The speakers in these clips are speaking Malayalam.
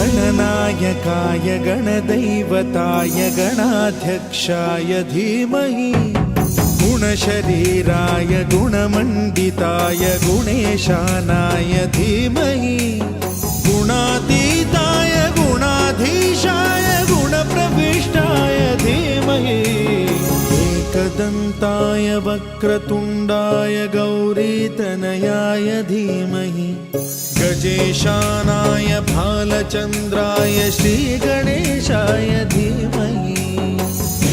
गणनायकाय गणदैवताय गणाध्यक्षाय धीमहि गुणशरीराय गुणमण्डिताय गुणेशानाय धीमहि गुणातीताय गुणाधीशाय गुणप्रविष्टाय धीमहि एकदन्ताय वक्रतुण्डाय गौरीतनयाय धीमहि गजेशानाय भालचन्द्राय श्रीगणेशाय धीमहि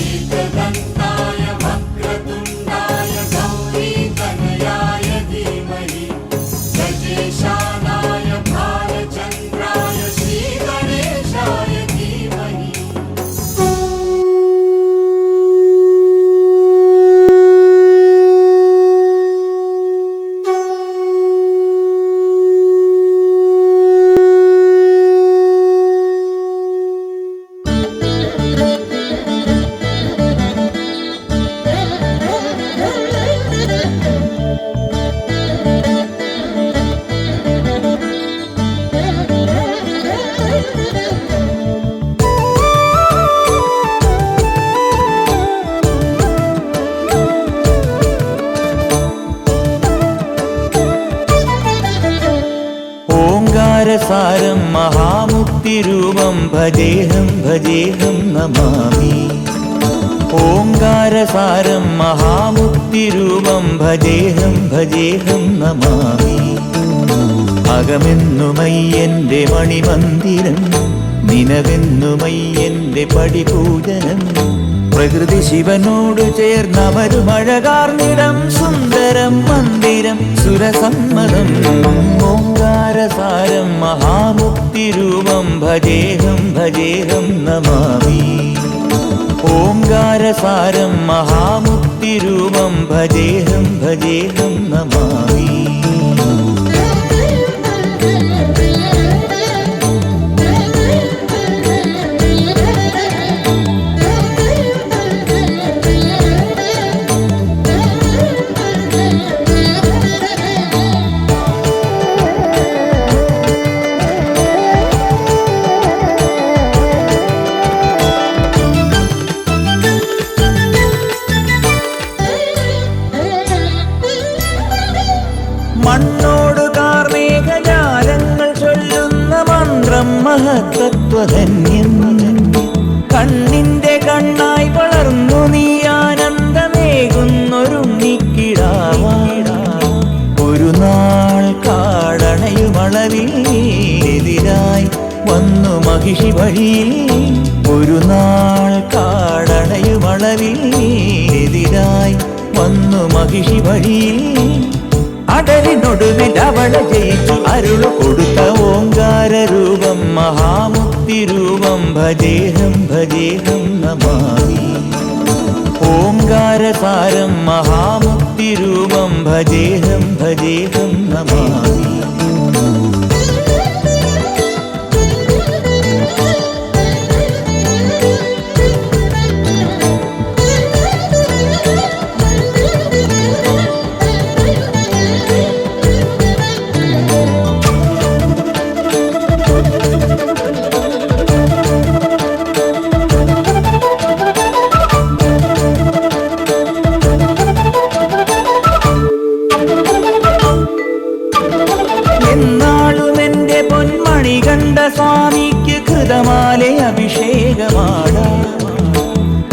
एकदन्ताय वक्रतुण्डाय गौरीतनयाय धीमहि गजेशानाय भालचन्द्राय श्रीगणेशाय धीमहि। ओंकारसारं महामुक्तिरूपं भजेऽहं भजेऽहं नमामि। ओंकारसारं महामुक्तिरूपं भजेऽहं भजेऽहं नमामि। അകമെന്നുമയ്യന്റെ മണിമന്ദിരം നിനവെന്നുമയ്യന്റെ പടിപൂജനം പ്രകൃതി ശിവനോട് ചേർന്നമരുമഴകാർന്നിടം സുന്ദരം മന്ദിരം സുരസമ്മതം ഓംകാരസാരം മഹാമുക്തിരൂപം ഭജേഹം ഭജേഹം നമാമി। ഓംകാരസാരം മഹാമുക്തിരൂപം ഭജേഹം ഭജേഹം നമാമി। മണ്ണോട് കാർമേഘജാലങ്ങൾ ചൊല്ലുന്ന മന്ത്രം മഹത്തത്വധന്യം കണ്ണിന്റെ കണ്ണായി വളർന്നു നീ ആനന്ദമേകുന്നൊരുണ്ണിക്കിടാവാടാ ഒരു നാൾ കാടണയുമളവിലെതിരായി വന്നു മഹിഷി വഴിയിൽ ഒരു നാൾ കാടണയുമളവിലെതിരായി വന്നു മഹിഷി വഴിയിൽ അടലിനൊടുവിൽ അവളെ ജയിച്ചു അരുളു കൊടുത്ത ഓംകാരരൂപം മഹാമുക്തിരൂപം ഭജേഹം ഭജേഹം നമാമി। ഓംകാരസാരം മഹാമുക്തിരൂപം ഭജേഹം ഭജേഹം നമാമി। എന്നാളുമെന്റെ പൊന്മണി കണ്ട സ്വാമിക്ക് കൃതമാലെ അഭിഷേകമാടാം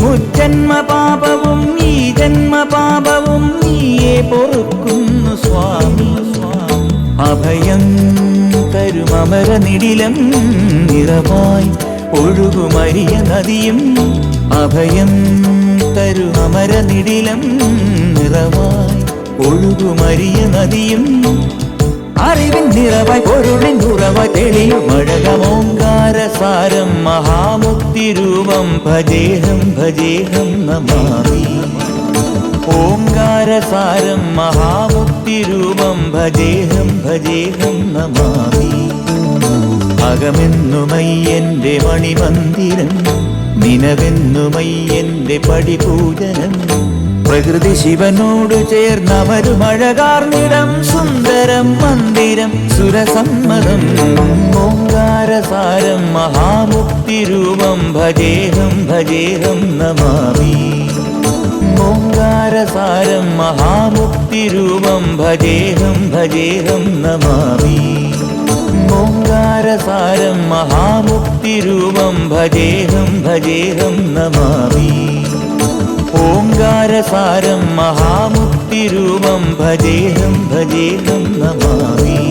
മുജ്ജന്മ പാപവും ഈ ജന്മ പാപവും നീയെ പൊറുക്കുന്നു സ്വാമി। അഭയം തരുമമര നിടിലം നിറവായി ഒഴുകുമരിയ നദിയും അഭയം തരുമമര നിടിലം നിറവായി ഒഴുകുമരിയ നദിയും അറിവിൻ നിറവായി പൊരുളിൻ ഉറവായി തെളിയും അഴകമോങ്കാരസാരം മഹാമുക്തിരൂപം ഭജേഹം ഭജേഹം നമാമി। ഓംകാര ഓങ്കാരസാരം മഹാമുക്തിരൂപം ഭജേഹം ഭജേഹം നമാമി. അകമെന്നുമയ്യന്റെ മണിമന്ദിരം, നിനവെന്നുമയ്യന്റെ പടിപൂജനം. പ്രകൃതി ശിവനോട് ചേർന്നമരുമഴകാർന്നിടം, സുന്ദരം മന്ദിരം സുരസമ്മതം. ഓങ്കാരസാരം മഹാമുക്തിരൂപം ഭജേഹം ഭജേഹം നമാമി. ഓങ്കാരസാരം മഹാമുക്തിരൂപം ഭജേഹം ഭജേഹം നമാമി. ഓങ്കാരസാരം മഹാമുക്തിരൂപം ഭജേഹം ഭജേഹം നമാമി. ഓങ്കാരസാരം മഹാമുക്തിരൂപം ഭജേഹം ഭജേഹം നമാമി.